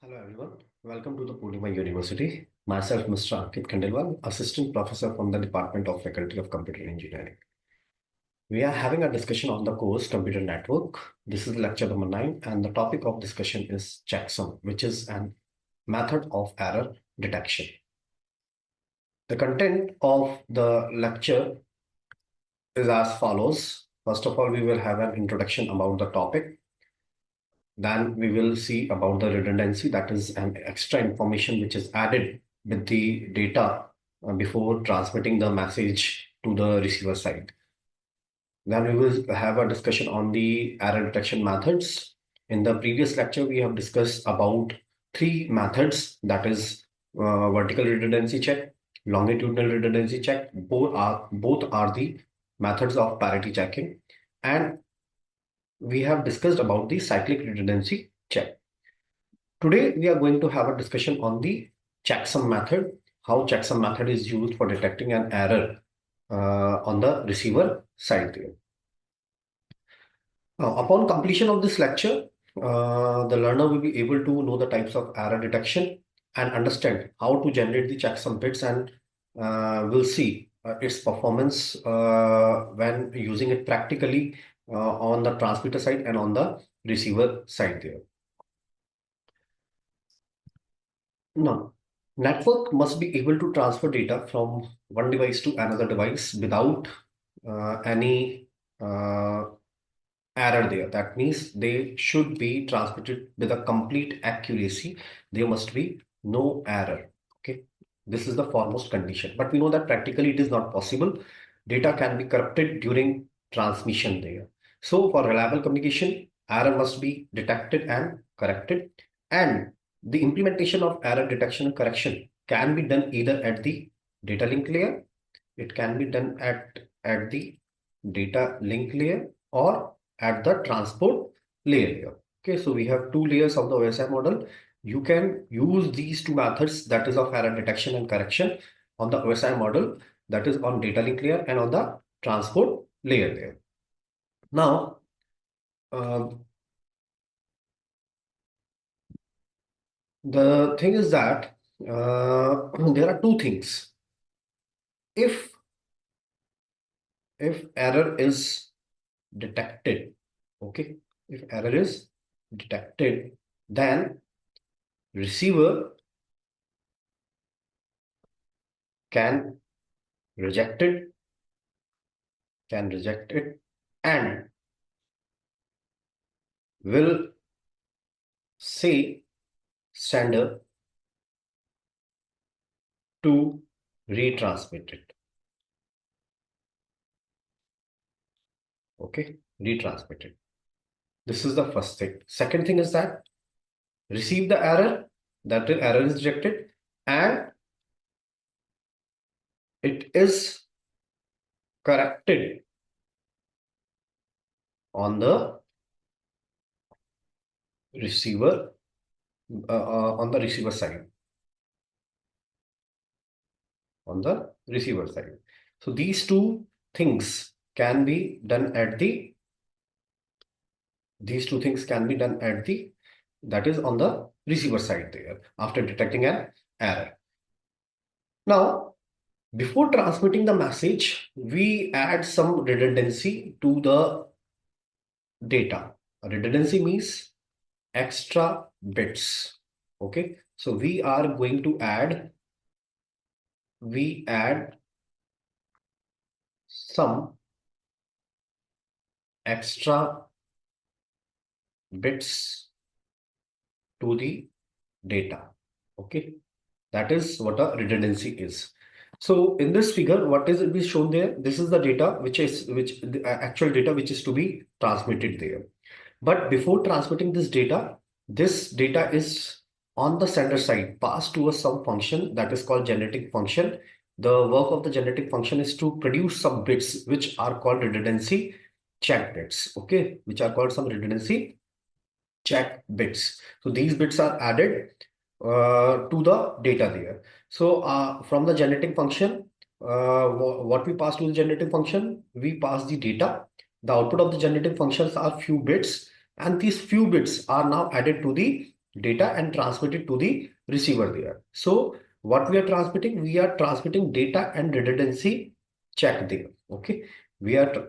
Hello everyone, welcome to the Purnima University. Myself, Mr. Ankit Khandelwal, Assistant Professor from the Department of Faculty of Computer Engineering. We are having a discussion on the course Computer Network. This is lecture number 9 and the topic of discussion is checksum, which is an method of error detection. The content of the lecture is as follows. First of all, we will have an introduction about the topic. Then we will see about the redundancy, that is an extra information which is added with the data before transmitting the message to the receiver side. Then we will have a discussion on the error detection methods. In the previous lecture, we have discussed about three methods, that is vertical redundancy check, longitudinal redundancy check. Both are the methods of parity checking. And we have discussed about the cyclic redundancy check. Today, we are going to have a discussion on the checksum method, how checksum method is used for detecting an error on the receiver side there. Upon completion of this lecture, the learner will be able to know the types of error detection and understand how to generate the checksum bits, and will see its performance when using it practically on the transmitter side and on the receiver side there. Now, network must be able to transfer data from one device to another device without any error there. That means they should be transmitted with a complete accuracy. There must be no error. Okay, this is the foremost condition. But we know that practically it is not possible. Data can be corrupted during transmission there. So for reliable communication, error must be detected and corrected. And the implementation of error detection and correction can be done either at the data link layer, it can be done at the data link layer, or at the transport layer. Okay, so we have two layers of the OSI model. You can use these two methods, that is of error detection and correction, on the OSI model, that is on data link layer, and on the transport layer there. Now, the thing is that there are two things. If error is detected, okay, if error is detected, then receiver can reject it, and will say sender to retransmit it. Okay, retransmit it. This is the first thing. Second thing is that receive the error, that the error is rejected, and it is corrected on the receiver side. On the receiver side. So these two things can be done at the that is on the receiver side there, after detecting an error. Now, before transmitting the message, we add some redundancy to the data. Redundancy means extra bits. Okay, so we add some extra bits to the data. Okay, that is what a redundancy is. So in this figure, what is it be shown there? This is the data which the actual data which is to be transmitted there. But before transmitting this data is on the sender side passed to some function that is called generating function. The work of the generating function is to produce some bits which are called redundancy check bits. Okay, which are called some redundancy check bits. So these bits are added to the data there. So from the generating function, what we pass to the generating function, we pass the data. The output of the generating functions are few bits, and these few bits are now added to the data and transmit it to the receiver there. So what we are transmitting? We are transmitting data and redundancy check there. Okay, we are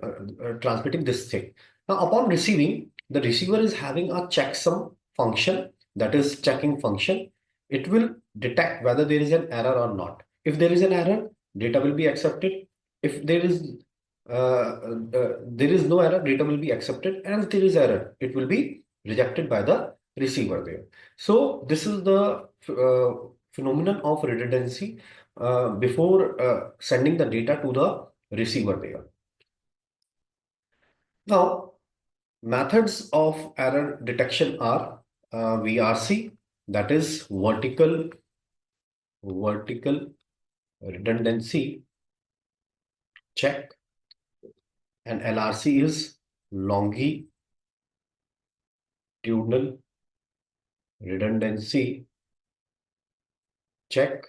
transmitting this thing. Now, upon receiving, the receiver is having a checksum function, that is checking function. It will detect whether there is an error or not. If there is an error, data will be accepted. If there is no error, data will be accepted, and if there is error, it will be rejected by the receiver there. So this is the phenomenon of redundancy before sending the data to the receiver there. Now, methods of error detection are VRC, that is vertical redundancy check, and LRC is longitudinal redundancy check.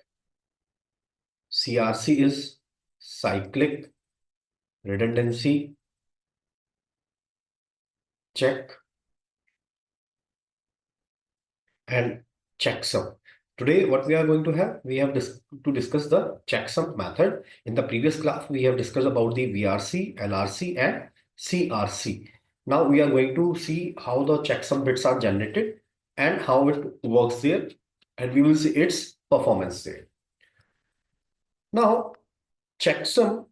CRC is cyclic redundancy check, and checksum. Today, what we are going to have, we have to discuss the checksum method. In the previous class, we have discussed about the VRC, LRC, and CRC. Now we are going to see how the checksum bits are generated and how it works there, and we will see its performance there. Now, checksum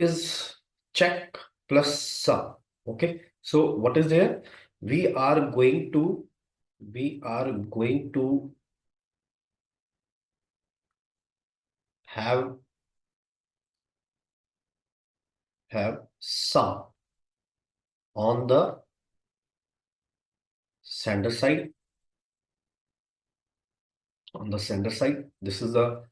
is check plus sum. Okay, so what is there? We are going to have sum on the sender side. This is the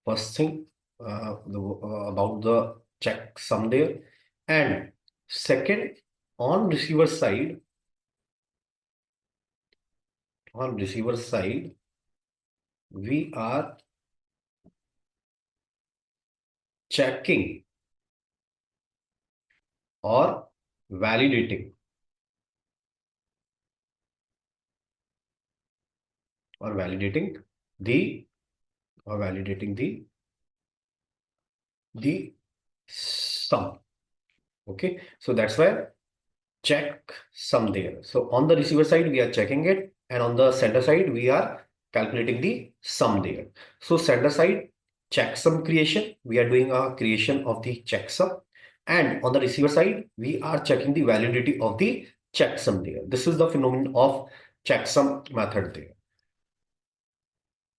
first thing about the checksum there. And second, on receiver side, we are checking or validating the sum. Okay, so that's why check sum there. So on the receiver side, we are checking it, and on the sender side, we are calculating the sum there. So sender side, checksum creation, we are doing a creation of the checksum, and on the receiver side, we are checking the validity of the checksum there. This is the phenomenon of checksum method there.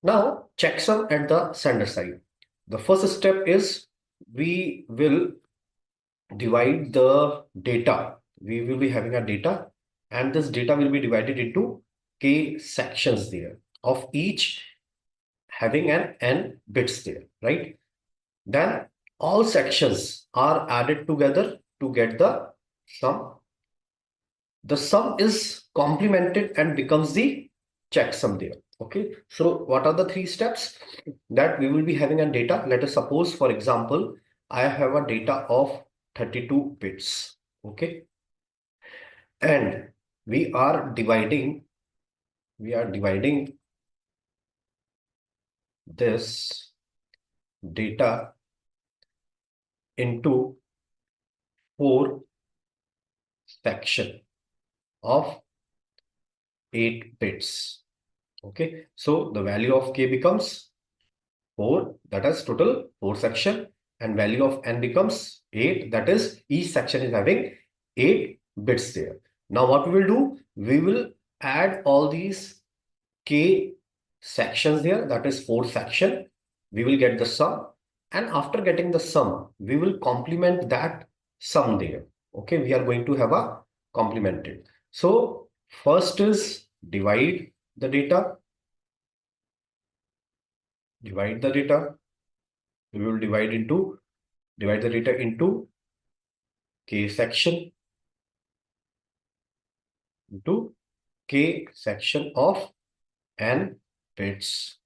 Now, checksum at the sender side. The first step is we will divide the data. We will be having a data, and this data will be divided into k sections there, of each having an n bits there, right? Then all sections are added together to get the sum. The sum is complemented and becomes the checksum there. Okay, so what are the three steps that we will be having a data? Let us suppose, for example, I have a data of 32 bits. Okay, and we are dividing this data into 4 sections of 8 bits. Okay, so the value of k becomes 4, that is total 4 section, and value of n becomes 8, that is each section is having 8 bits there. Now what we will do, we will add all these k sections there, that is 4 section. We will get the sum, and after getting the sum, we will complement that sum there. Okay, we are going to have a complemented. So first is divide the data. We will divide the data into k section of n bits,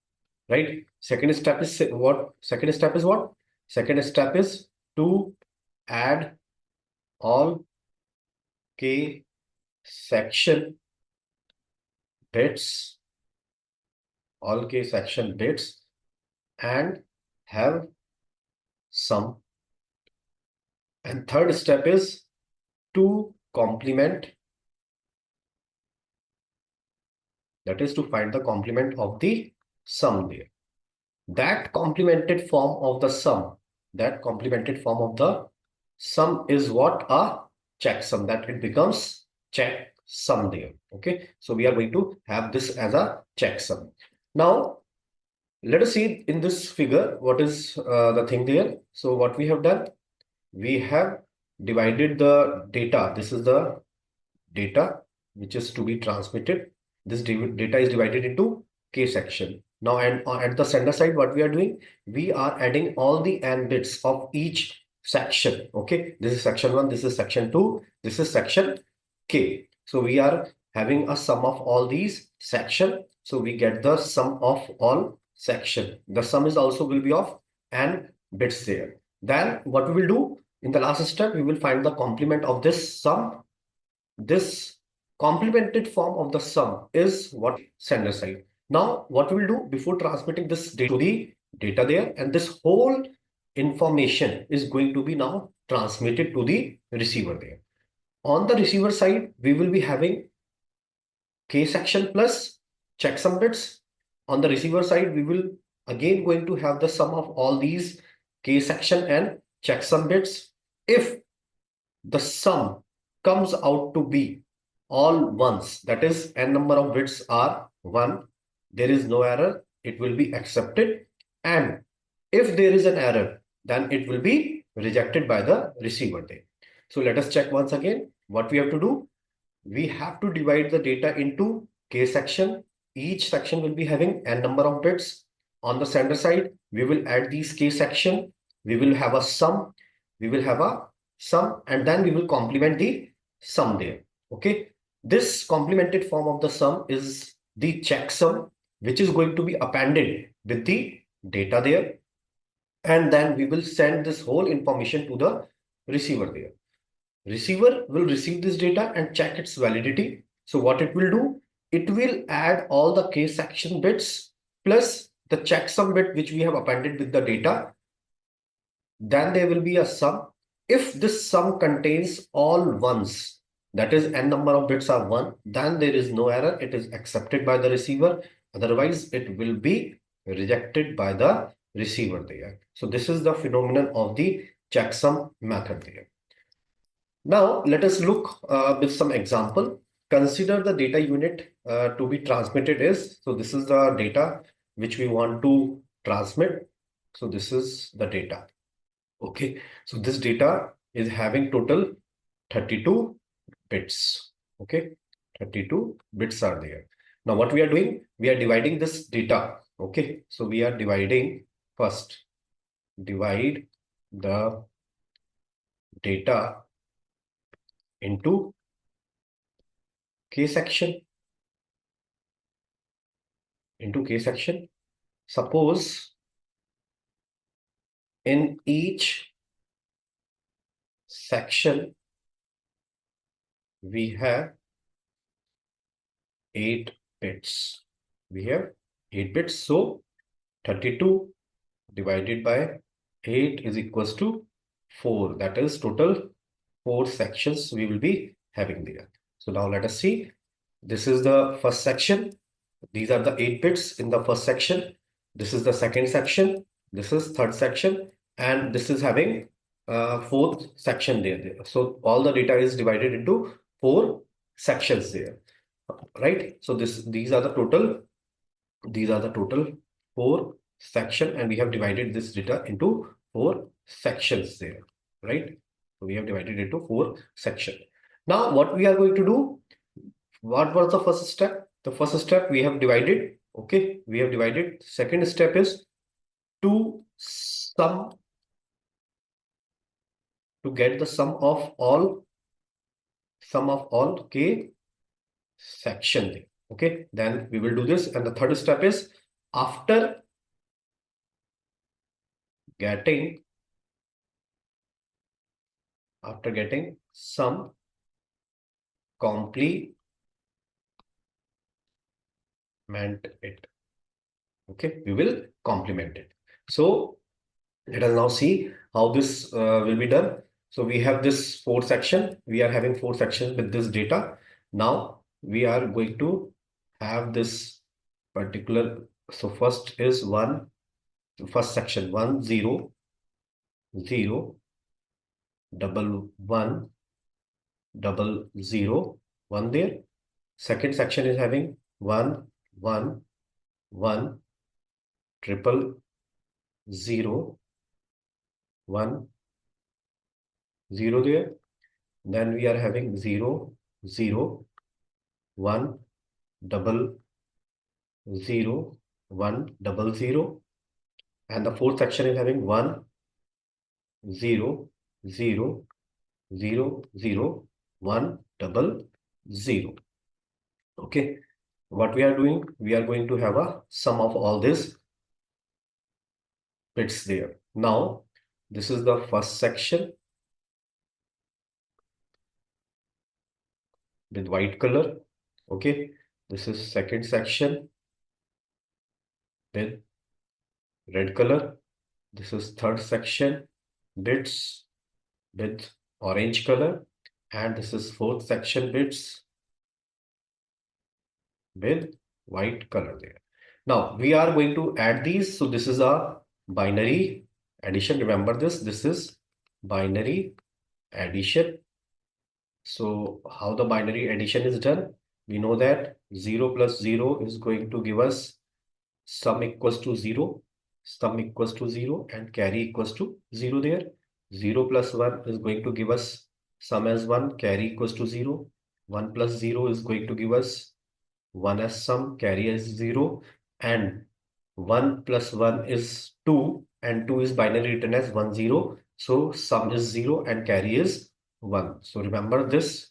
right? Second step is what? Second step is to add all k section bits, all k section bits, and have sum. And third step is to complement, that is to find the complement of the sum there. That complemented form of the sum, that complemented form of the sum is what? A checksum, that it becomes checksum there. Okay, so we are going to have this as a checksum. Now let us see in this figure what is the thing there. So what we have done, we have divided the data. This is the data which is to be transmitted. This data is divided into k section. Now, and at the sender side, what we are doing, we are adding all the n bits of each section. Okay, this is section 1, this is section 2, this is section k. So we are having a sum of all these section. So we get the sum of all section. The sum is also will be of n bits there. Then what we will do in the last step, we will find the complement of this sum. This complemented form of the sum is what sender side. Now, what we'll do before transmitting this data to the data there, and this whole information is going to be now transmitted to the receiver there. On the receiver side, we will be having k section plus checksum bits. On the receiver side, we will again going to have the sum of all these k section and checksum bits. If the sum comes out to be all ones, that is n number of bits are 1, there is no error, it will be accepted. And if there is an error, then it will be rejected by the receiver there. So let us check once again what we have to do. We have to divide the data into k section. Each section will be having n number of bits. On the sender side, we will add these k section. We will have a sum. We will have a sum, and then we will complement the sum there. Okay. This complemented form of the sum is the checksum, which is going to be appended with the data there. And then we will send this whole information to the receiver there. Receiver will receive this data and check its validity. So what it will do, it will add all the k section bits plus the checksum bit which we have appended with the data. Then there will be a sum. If this sum contains all ones, that is n number of bits are 1, then there is no error. It is accepted by the receiver. Otherwise, it will be rejected by the receiver there. So this is the phenomenon of the checksum method there. Now, let us look with some example. Consider the data unit to be transmitted is, so this is the data which we want to transmit. So this is the data. Okay, so this data is having total 32 bits. Okay, 32 bits are there. Now, what we are doing, we are dividing this data. Okay, so we are dividing first, divide the data into k section, Suppose in each section we have 8 bits. We have 8 bits. So 32 divided by 8 is equals to 4. That is total 4 sections we will be having there. So now let us see. This is the first section. These are the 8 bits in the first section. This is the second section. This is third section. And this is having fourth section there. So all the data is divided into 4 sections there. Right? So these are the total 4 section, and we have divided this data into 4 sections there. Right? So we have divided into 4 sections. Now what we are going to do, what was the first step? The first step we have divided. Okay, we have divided. Second step is to get the sum of all k section. Okay, then we will do this. And the third step is after getting some complemented it. Okay, we will complement it. So let us now see how this will be done. So we have this 4 section. We are having 4 sections with this data. Now we are going to have this particular. So first is first section 1 0 0 double 1 double 0 1 there. Second section is having 1 1 1 triple 0 1 0 there. Then we are having 0 0 1 double 0 1 double 0, and the fourth section is having 1 0 0 0 0 1 double 0. Okay, what we are doing, we are going to have a sum of all these bits there. Now this is the first section with white color. Okay, this is second section with red color. This is third section bits with orange color, and this is fourth section bits with white color there. Now we are going to add these. So this is a binary addition. Remember this is binary addition. So how the binary addition is done? We know that 0 plus 0 is going to give us sum equals to 0, sum equals to 0, and carry equals to 0 there. 0 plus 1 is going to give us sum as 1, carry equals to 0. 1 plus 0 is going to give us 1 as sum, carry as 0, and 1 plus 1 is 2, and 2 is binary written as 1 0. So sum is 0 and carry is 1. So remember this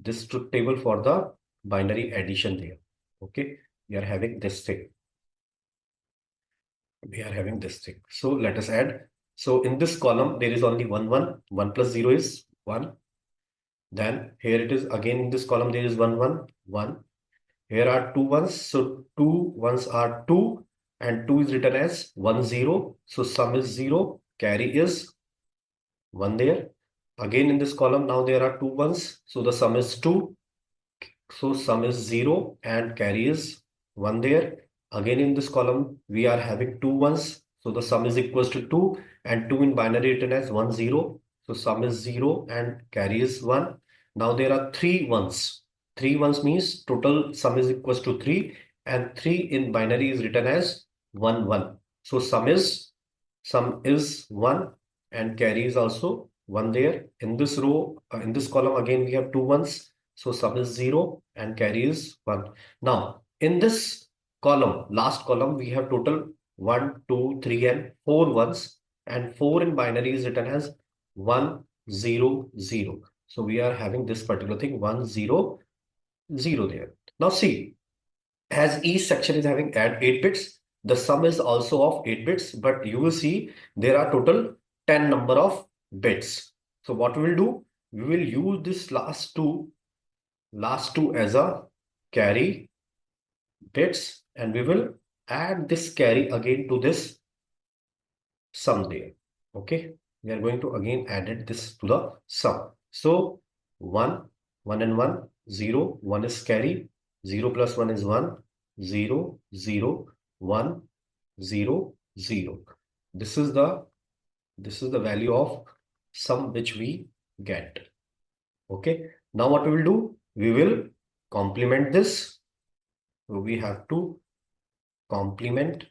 truth table for the binary addition there. Okay, we are having this thing. So let us add. So in this column there is only 1 1. 1 plus 0 is 1. Then here it is again, in this column there is 1 1 1. Here are 2 ones. So 2 ones are 2, and 2 is written as 1 0. So sum is 0, carry is 1 there. Again in this column now there are 2 ones. So the sum is 2. So sum is 0 and carry is 1 there. Again in this column we are having 2 ones. So the sum is equals to 2, and 2 in binary written as 1 0. So sum is 0 and carry is 1. Now there are 3 ones. 3 ones means total sum is equals to 3, and 3 in binary is written as 1 1. So sum is 1 and carry is also 1 there. In this row, in this column again we have 2 ones. So sum is 0 and carry is 1. Now in this column, last column, we have total 1, 2, 3 and 4 ones, and 4 in binary is written as 1 0 0. So we are having this particular thing 1 0 0 there. Now see, as each section is having add 8 bits, the sum is also of 8 bits, but you will see there are total 10 number of bits. So what we will do, we will use this last two as a carry bits, and we will add this carry again to this sum there. Okay, we are going to again add this to the sum. So 1 1 and 1 0, 1 is carry, 0 plus 1 is 1, 0 0 1 0 0. This is the value of sum which we get. Okay, now what we will do, we will complement this. So we have to complement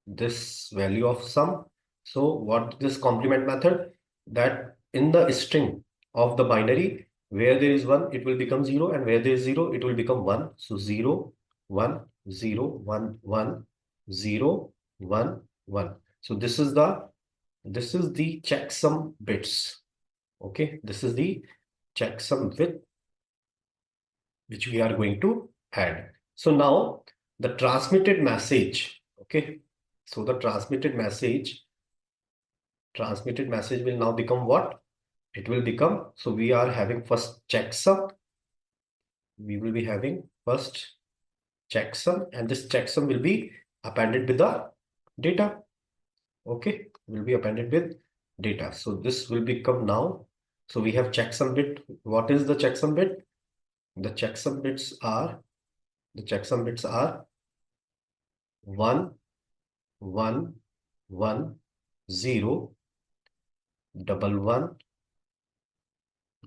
this value of sum. So what this complement method, that in the string of the binary, where there is 1 it will become 0, and where there is 0 it will become 1. So 0 1 0 1 1 0 1 1. So this is the checksum bits. Okay, this is the checksum with which we are going to add. So now the transmitted message, okay, so the transmitted message will now become what? It will become, so we are having first checksum. We will be having first checksum, and this checksum will be appended with the data. Okay, will be appended with data. So this will become now. So we have checksum bit. What is the checksum bit? The checksum bits are the checksum bits are 1 1 1 0 double 1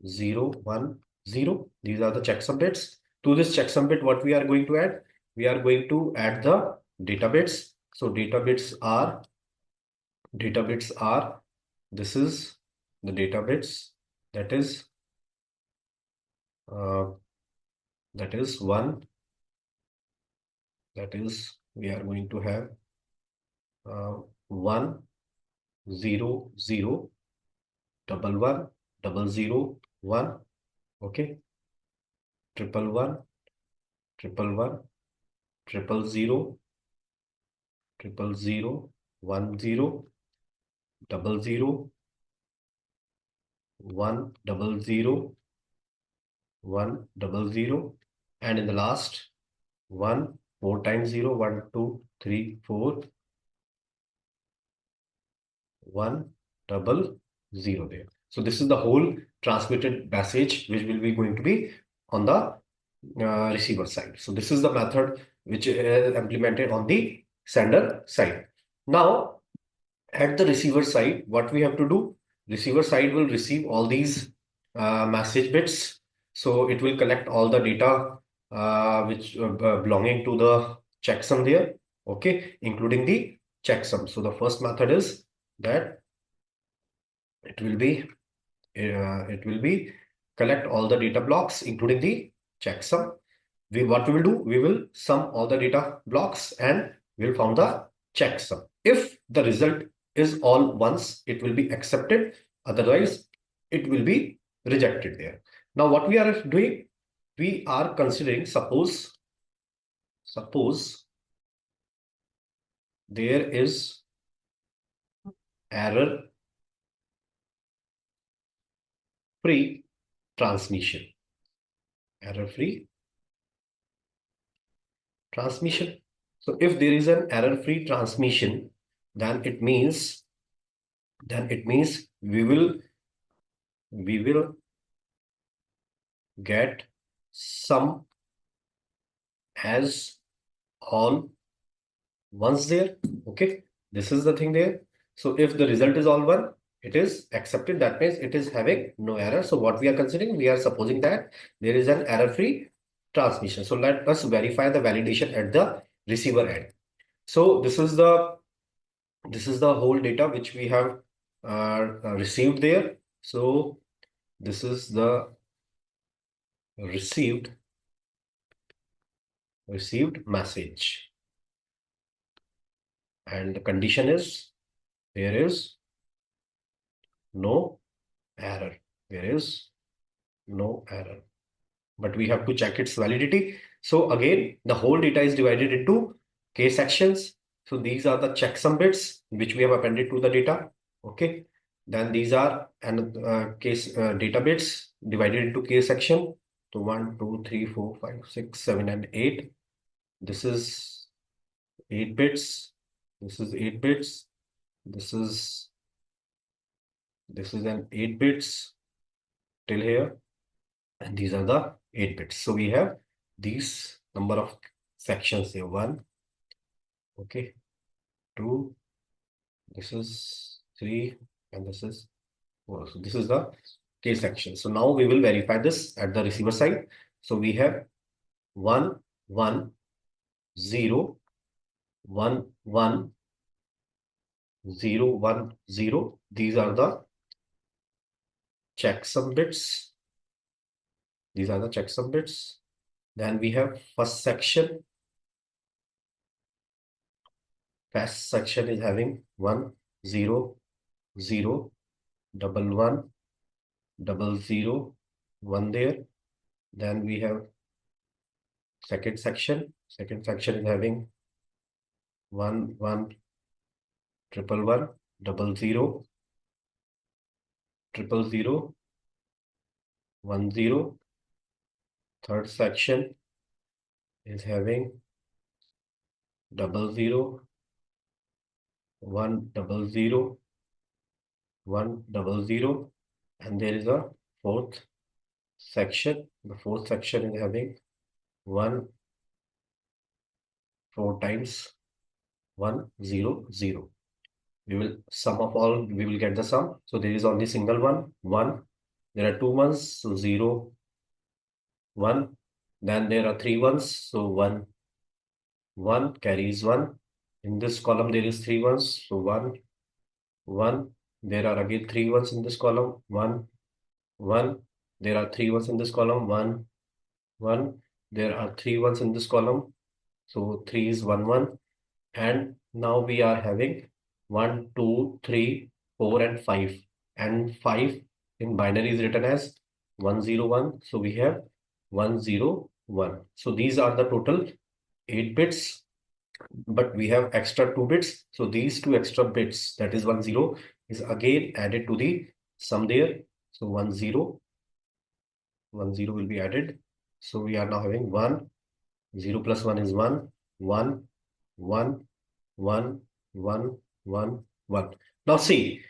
0 1 0. These are the checksum bits. To this checksum bit, what we are going to add? We are going to add the data bits. So data bits are this is the data bits, that is uh, that is 1, that is we are going to have 1 0 0 double 1 double 0 1. Okay, triple 1 triple 1 triple 0 triple 0 1 0 double 0 1 double 0 1 double 0, and in the last 1 4 times 0 1 2 3 4 1 double 0 there. So this is the whole transmitted message which will be going to be on the receiver side. So this is the method which is implemented on the sender side. Now at the receiver side, what we have to do? Receiver side will receive all these message bits. So it will collect all the data which belonging to the checksum there. Okay, including the checksum. So the first method is that it will be collect all the data blocks including the checksum. What we will do, we will sum all the data blocks and we'll found the checksum. If the result is all ones, it will be accepted, otherwise it will be rejected there. Now what we are doing, we are considering, suppose there is error free transmission, error free transmission. So if there is an error-free transmission, then it means we will get sum as all ones there. Okay, this is the thing there. So if the result is all one, it is accepted. That means it is having no error. So what we are considering, we are supposing that there is an error-free transmission. So let us verify the validation at the receiver end. So this is the whole data which we have received there. So this is the received message, and the condition is there is no error. There is no error, but we have to check its validity. So again, the whole data is divided into k sections. So these are the checksum bits which we have appended to the data. Okay, then these are case data bits divided into k section. So 1 2 3 4 5 6 7 and 8. This is 8 bits. This is 8 bits. This is an 8 bits till here, and these are the 8 bits. So we have these number of sections here. 1, okay, 2, this is 3, and this is 4. So this is the k section. So now we will verify this at the receiver side. So we have 1 1 0 1 1 0 1 0. These are the checksum bits. These are the checksum bits. Then we have first section. First section is having 1 0 0 double 1 double 0 1 there. Then we have second section. Second section is having 1 1 triple 1 double 0 triple 0 1 0. Third section is having double zero, 100, 100, and there is a fourth section. The fourth section is having 1 4 times 100. We will sum of all, we will get the sum. So there is only single one. There are two ones, so 0, 1. Then there are three ones, so 1, 1 carries 1. In this column, there is three ones, so 1, 1. There are again three ones in this column, 1, 1. There are three ones in this column, 1, 1. There are three ones in this column, so 3 is 1, 1. And now we are having 1, 2, 3, 4, and 5. And 5 in binary is written as 101. So we have 101. So these are the total 8 bits, but we have extra 2 bits. So these 2 extra bits, that is 10, is again added to the sum there. So 10 will be added. So we are now having 1, 0 plus 1 is 1, 1, 1, 1, 1, 1, 1. Now see,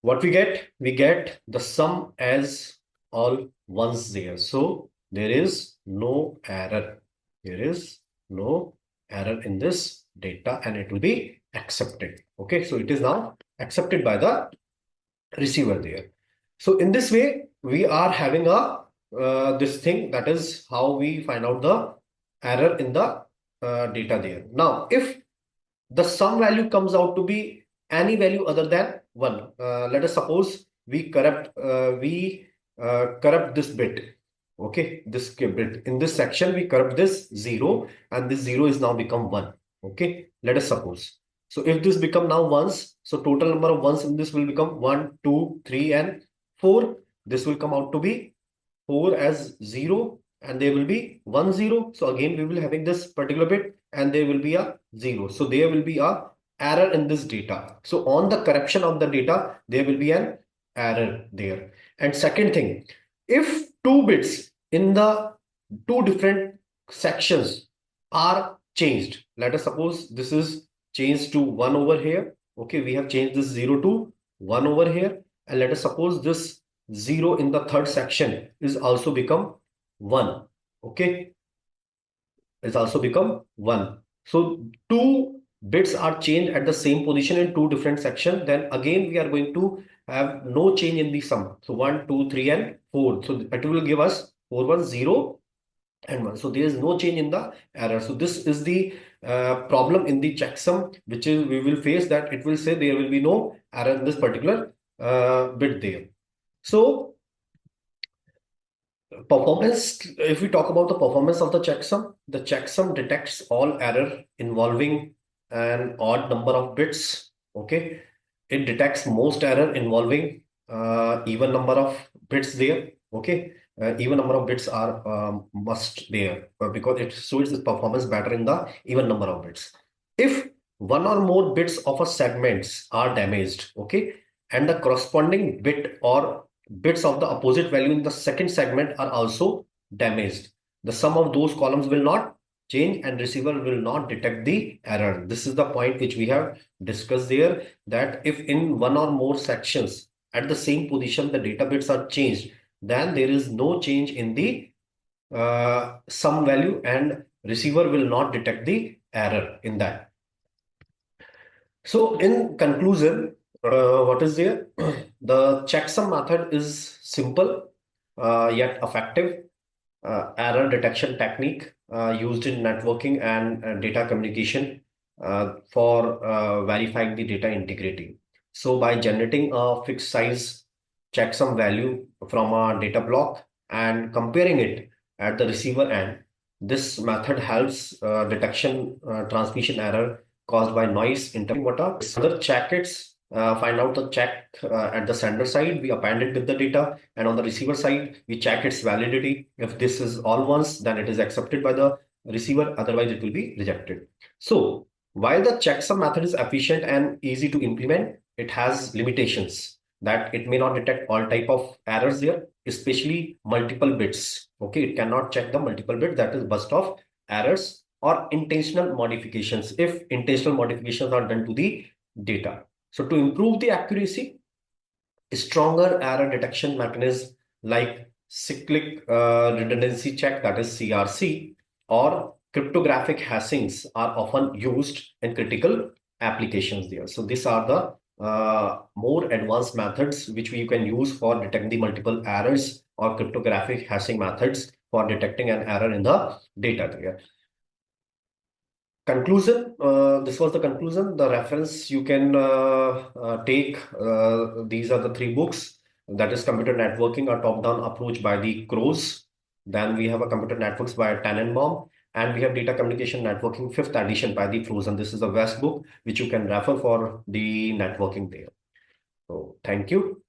what we get? We get the sum as all ones there. So there is no error. There is no error in this data and it will be accepted. Okay, so it is now accepted by the receiver there. So in this way, we are having a this thing, that is how we find out the error in the data there. Now, if the sum value comes out to be any value other than 1. Let us suppose we corrupt this bit. Okay, this bit in this section we corrupt this 0 and this 0 is now become 1. Okay, let us suppose. So if this become now ones, so total number of ones in this will become 1, 2, 3, and 4. This will come out to be 4 as 0 and there will be 1 0. So again we will having this particular bit and there will be a 0. So there will be a error in this data. So on the corruption of the data, there will be an error there. And second thing, if two bits in the two different sections are changed, let us suppose this is changed to 1 over here. Okay, we have changed this 0 to 1 over here. And let us suppose this 0 in the third section is also become 1. Okay, it's also become 1. So two bits are changed at the same position in two different sections. Then again we are going to have no change in the sum. So 1, 2, 3, and 4. So it will give us 4, 1, 0, and 1. So there is no change in the error. So this is the problem in the checksum, which is we will face, that it will say there will be no error in this particular bit there. So performance, if we talk about the performance of the checksum detects all error involving an odd number of bits. Okay, it detects most error involving even number of bits there. Okay, even number of bits are must there because it shows its performance better in the even number of bits. If one or more bits of a segments are damaged, okay, and the corresponding bit or bits of the opposite value in the second segment are also damaged, the sum of those columns will not change and receiver will not detect the error. This is the point which we have discussed there, that if in one or more sections at the same position the data bits are changed, then there is no change in the sum value and receiver will not detect the error in that. So in conclusion, what is there? The checksum method is simple yet effective error detection technique used in networking and data communication for verifying the data integrity. So by generating a fixed size checksum value from a data block and comparing it at the receiver end, this method helps detection transmission error caused by noise interrupting what are other checkets. Find out the check at the sender side, we append it with the data, and on the receiver side, we check its validity. If this is all ones, then it is accepted by the receiver, otherwise it will be rejected. So while the checksum method is efficient and easy to implement, it has limitations that it may not detect all type of errors there, especially multiple bits. Okay, it cannot check the multiple bits, that is burst of errors or intentional modifications if intentional modifications are done to the data. So to improve the accuracy, stronger error detection mechanism like cyclic redundancy check, that is CRC, or cryptographic hashings are often used in critical applications there. So these are the more advanced methods which we can use for detecting the multiple errors, or cryptographic hashing methods for detecting an error in the data there. Conclusion, this was the conclusion. The reference you can take, these are the three books. That is Computer Networking, a top-down approach by the Crows. Then we have a Computer Networks by Tannenbaum. And we have Data Communication Networking, fifth edition by the Crows. And this is a West book, which you can refer for the networking there. So thank you.